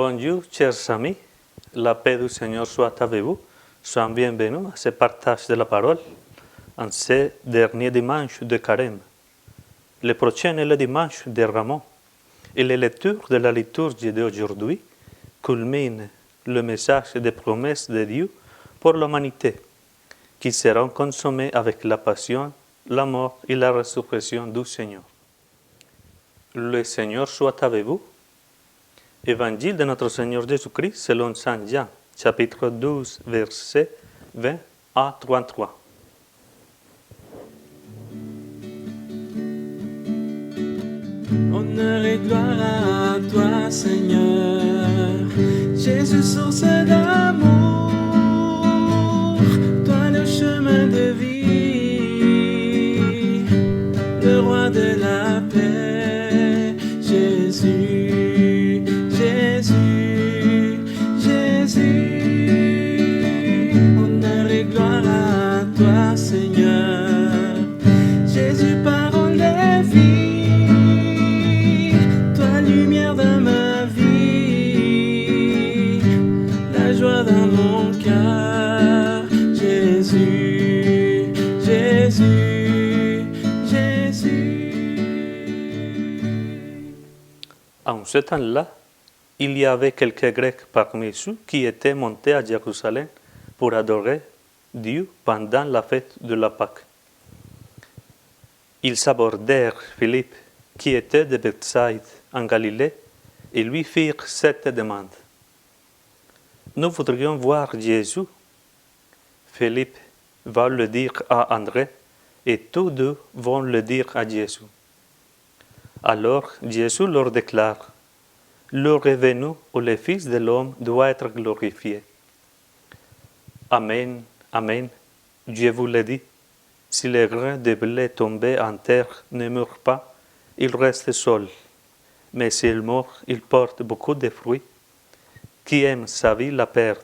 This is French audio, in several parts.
Bonjour, chers amis. La paix du Seigneur soit avec vous. Soyez bienvenus à ce partage de la parole en ce dernier dimanche de Carême. Le prochain est le dimanche de Ramon. Et les lectures de la liturgie d'aujourd'hui culminent le message des promesses de Dieu pour l'humanité, qui seront consommées avec la passion, la mort et la résurrection du Seigneur. Le Seigneur soit avec vous. Évangile de notre Seigneur Jésus-Christ selon Saint Jean, chapitre 12, versets 20 à 33. Honneur et gloire à toi, Seigneur, Jésus, source d'amour, toi le chemin de vie, le roi de la paix, Jésus. Jésus, Jésus, honneur et gloire à toi, Seigneur. Jésus, parole de vie, toi, lumière dans ma vie, la joie dans mon cœur. Jésus, Jésus, Jésus. En ce temps-là, il y avait quelques Grecs parmi ceux qui étaient montés à Jérusalem pour adorer Dieu pendant la fête de la Pâque. Ils abordèrent Philippe, qui était de Bethsaïde, en Galilée, et lui firent cette demande. Nous voudrions voir Jésus. Philippe va le dire à André, et tous deux vont le dire à Jésus. Alors Jésus leur déclare: l'heure est venue où le Fils de l'homme doit être glorifié. Amen, amen, je vous le dis, si le grain de blé tombé en terre ne meurt pas, il reste seul. Mais s'il meurt, il porte beaucoup de fruits. Qui aime sa vie la perd,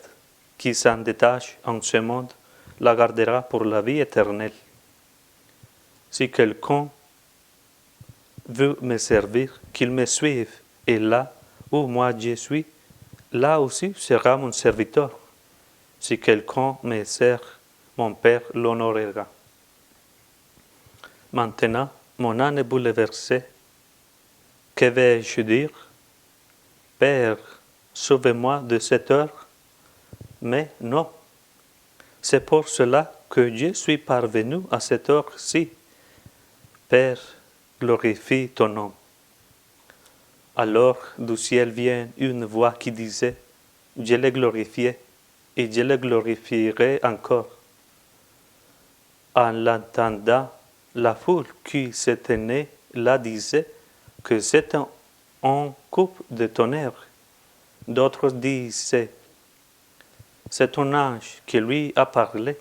qui s'en détache en ce monde la gardera pour la vie éternelle. Si quelqu'un veut me servir, qu'il me suive, et là où moi je suis, là aussi sera mon serviteur. Si quelqu'un me sert, mon Père l'honorera. Maintenant, mon âme est bouleversée. Que vais-je dire? Père, sauve-moi de cette heure. Mais non, c'est pour cela que je suis parvenu à cette heure-ci. Père, glorifie ton nom. Alors du ciel vient une voix qui disait: je l'ai glorifié et je le glorifierai encore. En l'entendant, la foule qui se tenait là disait que c'était un coup de tonnerre. D'autres disaient: c'est un ange qui lui a parlé.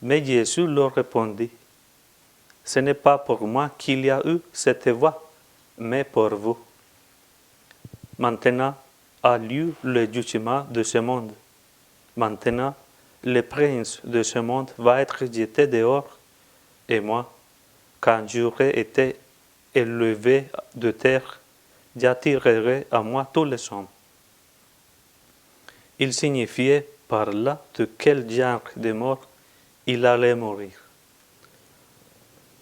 Mais Jésus leur répondit: ce n'est pas pour moi qu'il y a eu cette voix, mais pour vous. Maintenant a lieu le jugement de ce monde. Maintenant, le prince de ce monde va être jeté dehors. Et moi, quand j'aurai été élevé de terre, j'attirerai à moi tous les hommes. Il signifiait par là de quel genre de mort il allait mourir.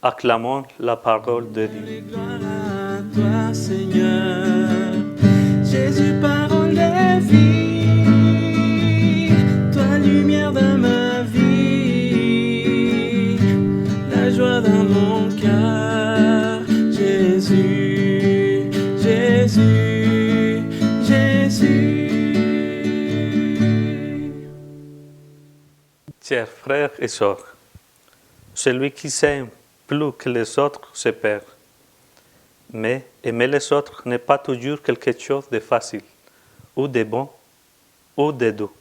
Acclamons la parole de Dieu. Gloire à toi, Seigneur, Jésus, parole de vie, toi, lumière dans ma vie, la joie dans mon cœur. Jésus, Jésus, Jésus. Chers frères et sœurs, celui qui s'aime plus que les autres se perd. Mais aimer les autres n'est pas toujours quelque chose de facile, ou de bon, ou de doux.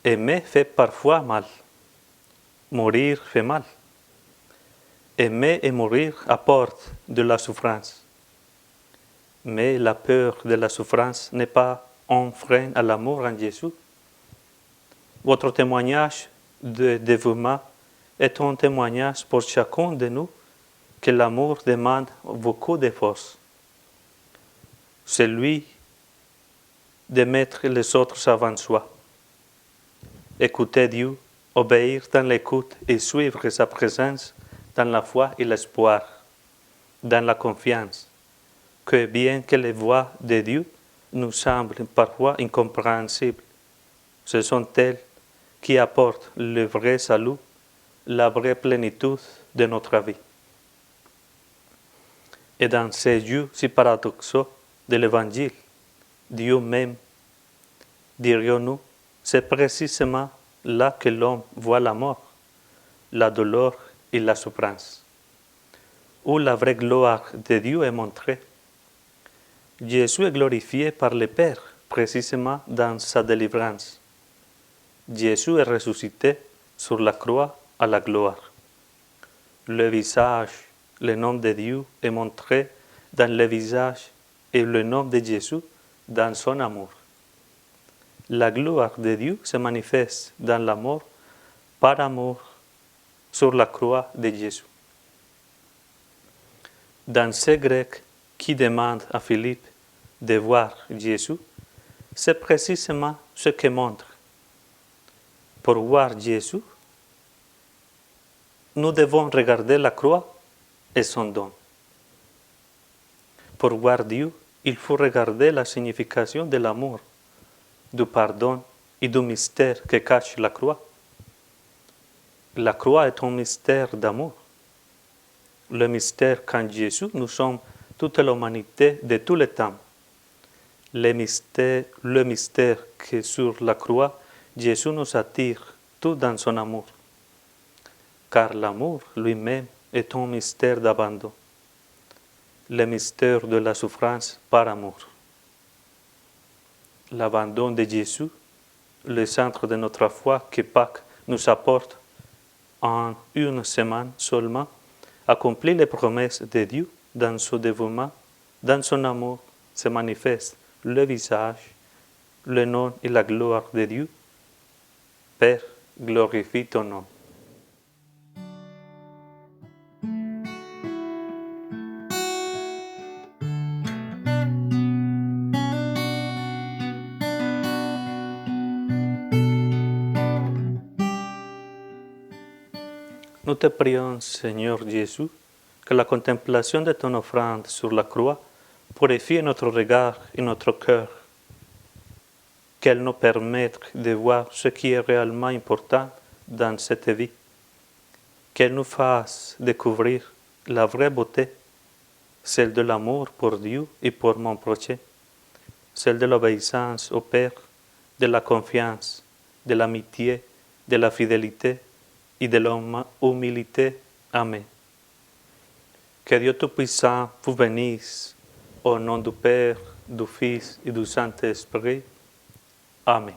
Aimer fait parfois mal. Mourir fait mal. Aimer et mourir apportent de la souffrance. Mais la peur de la souffrance n'est pas un frein à l'amour en Jésus. Votre témoignage de dévouement est un témoignage pour chacun de nous que l'amour demande beaucoup d'efforts. Celui de mettre les autres avant soi. Écouter Dieu, obéir dans l'écoute et suivre sa présence dans la foi et l'espoir, dans la confiance, que bien que les voies de Dieu nous semblent parfois incompréhensibles, ce sont elles qui apportent le vrai salut, la vraie plénitude de notre vie. Et dans ces yeux si paradoxaux de l'Évangile, Dieu même, dirions-nous, c'est précisément là que l'homme voit la mort, la douleur et la souffrance, où la vraie gloire de Dieu est montrée. Jésus est glorifié par le Père, précisément dans sa délivrance. Jésus est ressuscité sur la croix à la gloire. Le visage, le nom de Dieu est montré dans le visage et le nom de Jésus dans son amour. La gloire de Dieu se manifeste dans la mort par amour sur la croix de Jésus. Dans ce grec qui demande à Philippe de voir Jésus, c'est précisément ce que montre. Pour voir Jésus, nous devons regarder la croix et son don. Pour voir Dieu, il faut regarder la signification de l'amour, du pardon et du mystère que cache la croix. La croix est un mystère d'amour. Le mystère qu'en Jésus, nous sommes toute l'humanité de tout le temps. Le mystère que sur la croix, Jésus nous attire tout dans son amour. Car l'amour lui-même est un mystère d'abandon. Le mystère de la souffrance par amour. L'abandon de Jésus, le centre de notre foi que Pâques nous apporte en une semaine seulement, accomplit les promesses de Dieu dans son dévouement, dans son amour, se manifeste le visage, le nom et la gloire de Dieu. Père, glorifie ton nom. Nous te prions, Seigneur Jésus, que la contemplation de ton offrande sur la croix purifie notre regard et notre cœur, qu'elle nous permette de voir ce qui est réellement important dans cette vie, qu'elle nous fasse découvrir la vraie beauté, celle de l'amour pour Dieu et pour mon prochain, celle de l'obéissance au Père, de la confiance, de l'amitié, de la fidélité et de l'humilité. Amen. Que Dieu Tout-Puissant vous bénisse au nom du Père, du Fils et du Saint-Esprit. Amen.